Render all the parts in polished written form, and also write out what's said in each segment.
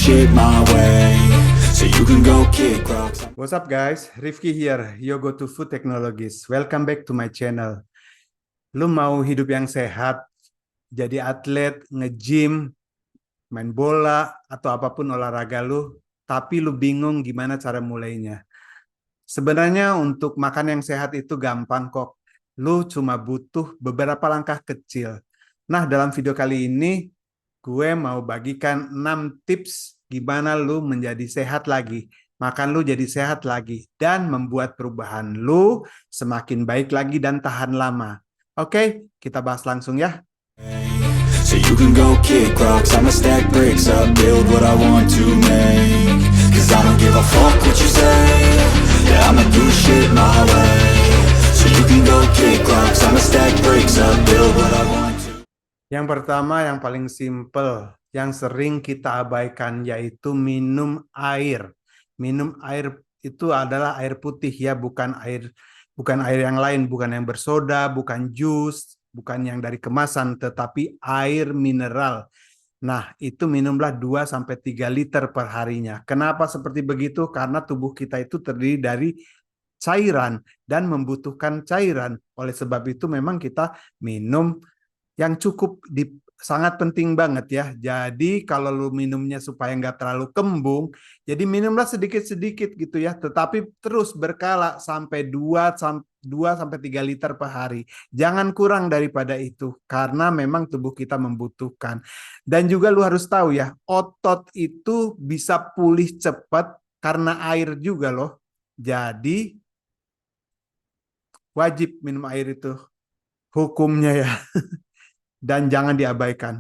shit my way, so you can go kick rocks. What's up guys, Rifki here, Yogo to Food Technologies. Welcome back to my channel. Lu mau hidup yang sehat, jadi atlet, nge-gym, main bola, atau apapun olahraga lu, tapi lu bingung gimana cara mulainya. Sebenarnya untuk makan yang sehat itu gampang kok. Lu cuma butuh beberapa langkah kecil. Nah, dalam video kali ini, gue mau bagikan 6 tips gimana lu menjadi sehat lagi. Makan lu jadi sehat lagi. Dan membuat perubahan lu semakin baik lagi dan tahan lama. Oke, kita bahas langsung ya. So you can go kick rocks, I'ma stack bricks up, build what I want to make. Cause I don't give a fuck what you say, yeah, I'ma do shit my way. So you can go kick rocks, I'ma stack bricks up, build what I want to. Yang pertama, yang paling simple, yang sering kita abaikan, yaitu minum air. Minum air itu adalah air putih ya, bukan air yang lain, bukan yang bersoda, bukan jus, bukan yang dari kemasan, tetapi air mineral. Nah, itu minumlah 2-3 liter per harinya. Kenapa seperti begitu? Karena tubuh kita itu terdiri dari cairan dan membutuhkan cairan. Oleh sebab itu memang kita minum yang cukup sangat penting banget ya. Jadi kalau lu minumnya supaya nggak terlalu kembung, jadi minumlah sedikit-sedikit gitu ya. Tetapi terus berkala sampai 2-3 liter per hari. Jangan kurang daripada itu karena memang tubuh kita membutuhkan. Dan juga lu harus tahu ya, otot itu bisa pulih cepat karena air juga loh. Jadi wajib minum air itu hukumnya ya. Dan jangan diabaikan.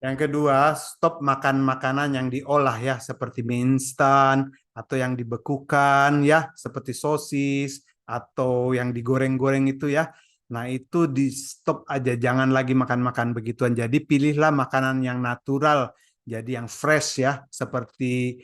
Yang kedua, stop makan makanan yang diolah ya, seperti mie instan atau yang dibekukan ya, seperti sosis atau yang digoreng-goreng itu ya. Nah, itu di stop aja, jangan lagi makan-makan begituan. Jadi pilihlah makanan yang natural, jadi yang fresh ya, seperti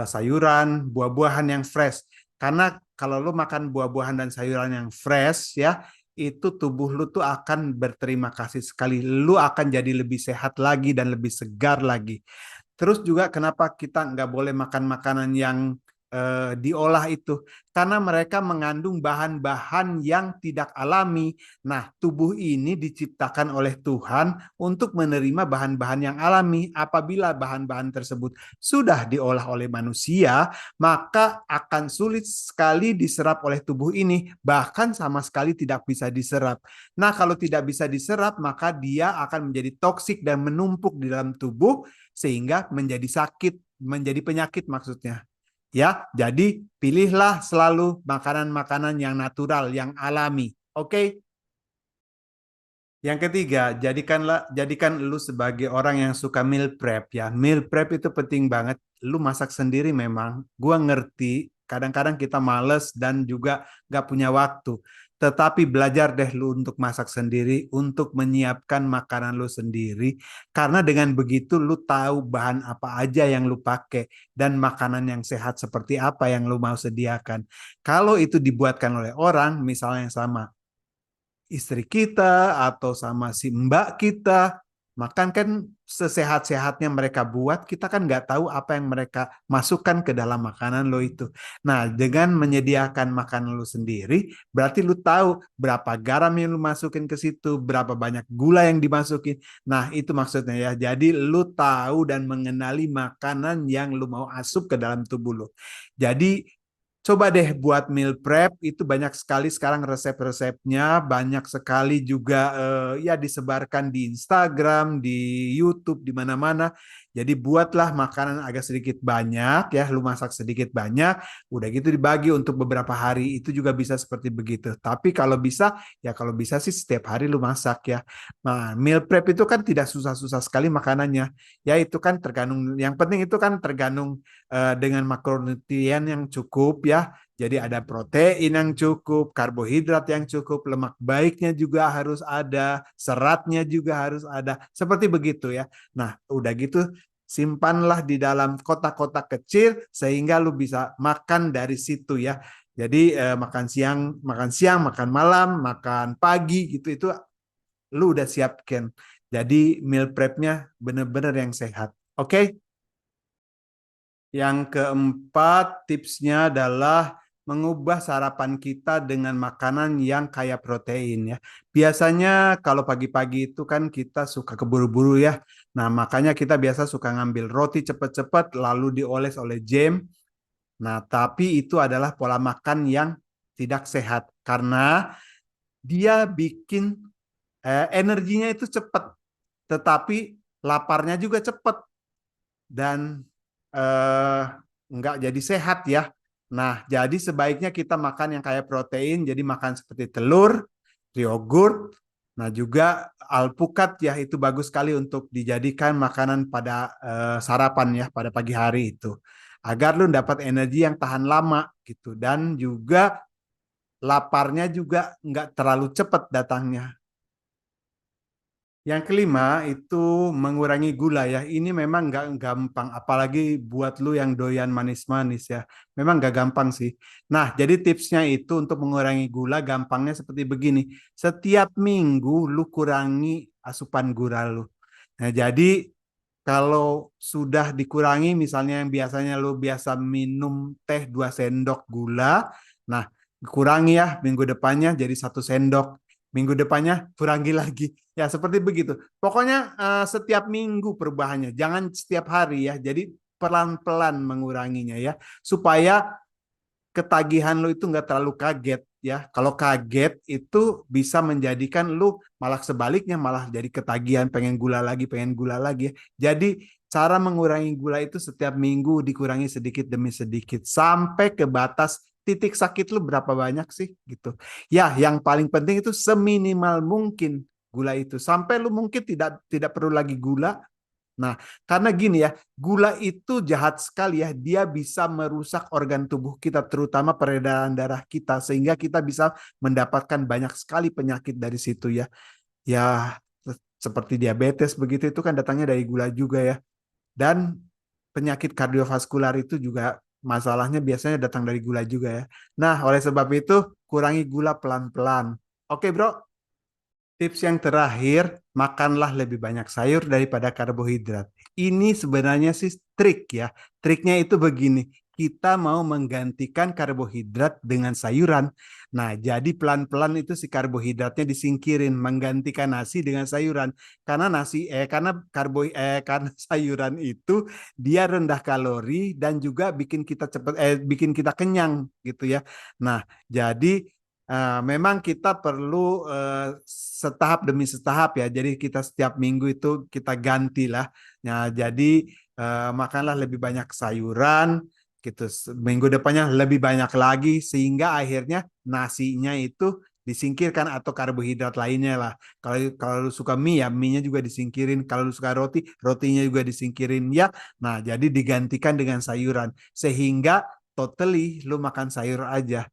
sayuran, buah-buahan yang fresh. Karena kalau lu makan buah-buahan dan sayuran yang fresh ya, itu tubuh lu tuh akan berterima kasih sekali. Lu akan jadi lebih sehat lagi dan lebih segar lagi. Terus juga kenapa kita nggak boleh makan makanan yang diolah itu? Karena mereka mengandung bahan-bahan yang tidak alami. Nah, tubuh ini diciptakan oleh Tuhan untuk menerima bahan-bahan yang alami. Apabila bahan-bahan tersebut sudah diolah oleh manusia, maka akan sulit sekali diserap oleh tubuh ini, bahkan sama sekali tidak bisa diserap. Nah, kalau tidak bisa diserap, maka dia akan menjadi toksik dan menumpuk di dalam tubuh sehingga menjadi sakit, menjadi penyakit maksudnya. Ya, jadi pilihlah selalu makanan-makanan yang natural, yang alami. Oke? Yang ketiga, jadikan lu sebagai orang yang suka meal prep ya. Meal prep itu penting banget. Lu masak sendiri memang. Gua ngerti, kadang-kadang kita males dan juga gak punya waktu. Tetapi belajar deh lu untuk masak sendiri, untuk menyiapkan makanan lu sendiri. Karena dengan begitu lu tahu bahan apa aja yang lu pakai dan makanan yang sehat seperti apa yang lu mau sediakan. Kalau itu dibuatkan oleh orang, misalnya yang sama istri kita atau sama si mbak kita, makan kan sesehat-sehatnya mereka buat, kita kan nggak tahu apa yang mereka masukkan ke dalam makanan lo itu. Nah, dengan menyediakan makanan lo sendiri, berarti lo tahu berapa garam yang lo masukin ke situ, berapa banyak gula yang dimasukin. Nah, itu maksudnya ya. Jadi lo tahu dan mengenali makanan yang lo mau asup ke dalam tubuh lo. Jadi coba deh buat meal prep, itu banyak sekali sekarang resep-resepnya, banyak sekali juga ya disebarkan di Instagram, di YouTube, di mana-mana. Jadi buatlah makanan agak sedikit banyak ya, lu masak sedikit banyak, udah gitu dibagi untuk beberapa hari, itu juga bisa seperti begitu. Tapi kalau bisa, ya kalau bisa sih setiap hari lu masak ya. Nah, meal prep itu kan tidak susah-susah sekali makanannya. Ya itu kan tergantung, yang penting itu kan tergantung dengan makronutrien yang cukup ya. Jadi ada protein yang cukup, karbohidrat yang cukup, lemak baiknya juga harus ada, seratnya juga harus ada. Seperti begitu ya. Nah, udah gitu simpanlah di dalam kotak-kotak kecil sehingga lu bisa makan dari situ ya. Jadi makan siang, makan malam, makan pagi gitu itu lu udah siapkan. Jadi meal prepnya bener-bener yang sehat. Oke? Yang keempat, tipsnya adalah mengubah sarapan kita dengan makanan yang kaya protein ya. Biasanya kalau pagi-pagi itu kan kita suka keburu-buru ya. Nah, makanya kita biasa suka ngambil roti cepat-cepat lalu dioles oleh jam. Nah, tapi itu adalah pola makan yang tidak sehat karena dia bikin energinya itu cepat, tetapi laparnya juga cepat dan eh, nggak jadi sehat ya. Nah, jadi sebaiknya kita makan yang kaya protein, jadi makan seperti telur, yogurt, nah juga alpukat ya itu bagus sekali untuk dijadikan makanan pada sarapan ya pada pagi hari itu. Agar lu dapat energi yang tahan lama gitu dan juga laparnya juga nggak terlalu cepat datangnya. Yang kelima itu mengurangi gula ya. Ini memang nggak gampang, apalagi buat lu yang doyan manis-manis ya. Memang nggak gampang sih. Nah, jadi tipsnya itu untuk mengurangi gula, gampangnya seperti begini. Setiap minggu lu kurangi asupan gula lu. Nah, jadi kalau sudah dikurangi, misalnya yang biasanya lu biasa minum teh 2 sendok gula, nah kurangi ya minggu depannya jadi 1 sendok, minggu depannya kurangi lagi. Ya seperti begitu. Pokoknya setiap minggu perubahannya, jangan setiap hari ya. Jadi pelan-pelan menguranginya ya, supaya ketagihan lu itu nggak terlalu kaget ya. Kalau kaget itu bisa menjadikan lu malah sebaliknya malah jadi ketagihan pengen gula lagi ya. Jadi cara mengurangi gula itu setiap minggu dikurangi sedikit demi sedikit sampai ke batas titik sakit lu berapa banyak sih gitu. Ya, yang paling penting itu seminimal mungkin gula itu. Sampai lu mungkin tidak perlu lagi gula. Nah, karena gini ya, gula itu jahat sekali ya. Dia bisa merusak organ tubuh kita, terutama peredaran darah kita, sehingga kita bisa mendapatkan banyak sekali penyakit dari situ ya. Ya, seperti diabetes begitu itu kan datangnya dari gula juga ya. Dan penyakit kardiovaskular itu juga masalahnya biasanya datang dari gula juga ya. Nah, oleh sebab itu kurangi gula pelan-pelan. Oke, Bro. Tips yang terakhir, makanlah lebih banyak sayur daripada karbohidrat. Ini sebenarnya sih trik ya. Triknya itu begini, kita mau menggantikan karbohidrat dengan sayuran. Nah, jadi pelan-pelan itu si karbohidratnya disingkirin, menggantikan nasi dengan sayuran. Karena sayuran itu dia rendah kalori dan juga bikin kita kenyang gitu ya. Nah, jadi memang kita perlu setahap demi setahap ya. Jadi kita setiap minggu itu kita gantilah. Nah, jadi makanlah lebih banyak sayuran gitu. Minggu depannya lebih banyak lagi sehingga akhirnya nasinya itu disingkirkan atau karbohidrat lainnya lah. Kalau lu suka mie ya mie-nya juga disingkirin. Kalau lu suka roti, rotinya juga disingkirin ya. Nah, jadi digantikan dengan sayuran sehingga totally lu makan sayur aja.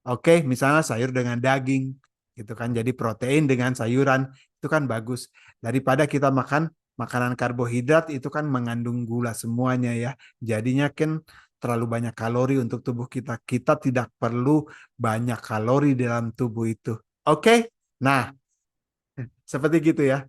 Oke, misalnya sayur dengan daging, gitu kan. Jadi protein dengan sayuran itu kan bagus. Daripada kita makan makanan karbohidrat itu kan mengandung gula semuanya ya. Jadinya kan terlalu banyak kalori untuk tubuh kita. Kita tidak perlu banyak kalori dalam tubuh itu. Oke? Nah, seperti gitu ya.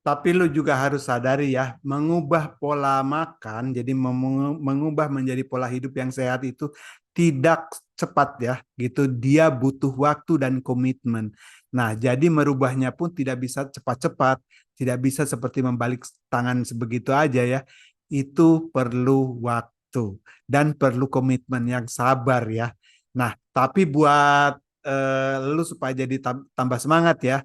Tapi lu juga harus sadari ya, mengubah pola makan, jadi mengubah menjadi pola hidup yang sehat itu tidak cepat ya, gitu. Dia butuh waktu dan komitmen. Nah, jadi merubahnya pun tidak bisa cepat-cepat, tidak bisa seperti membalik tangan sebegitu aja ya. Itu perlu waktu dan perlu komitmen yang sabar ya. Nah, tapi buat lu supaya jadi tambah semangat ya,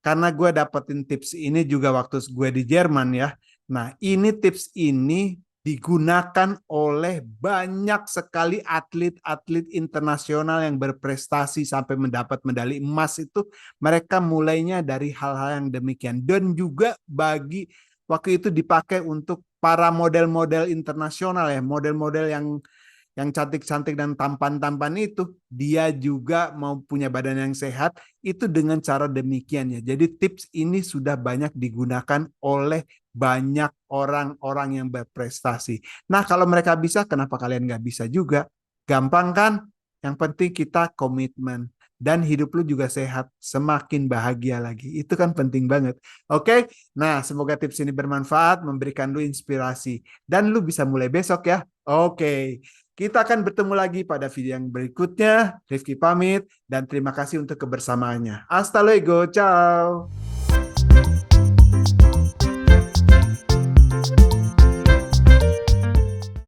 karena gue dapetin tips ini juga waktu gue di Jerman ya. Nah, ini tips ini digunakan oleh banyak sekali atlet-atlet internasional yang berprestasi sampai mendapat medali emas itu. Mereka mulainya dari hal-hal yang demikian. Dan juga bagi waktu itu dipakai untuk para model-model internasional ya. Model-model yang cantik-cantik dan tampan-tampan itu, dia juga mau punya badan yang sehat, itu dengan cara demikian ya. Jadi tips ini sudah banyak digunakan oleh banyak orang-orang yang berprestasi. Nah, kalau mereka bisa, kenapa kalian nggak bisa juga? Gampang kan? Yang penting kita komitmen. dan hidup lu juga sehat, semakin bahagia lagi. Itu kan penting banget. Oke, nah semoga tips ini bermanfaat, memberikan lu inspirasi, dan lu bisa mulai besok ya. Oke, kita akan bertemu lagi pada video yang berikutnya. Rifki pamit, dan terima kasih untuk kebersamaannya. Hasta luego, ciao.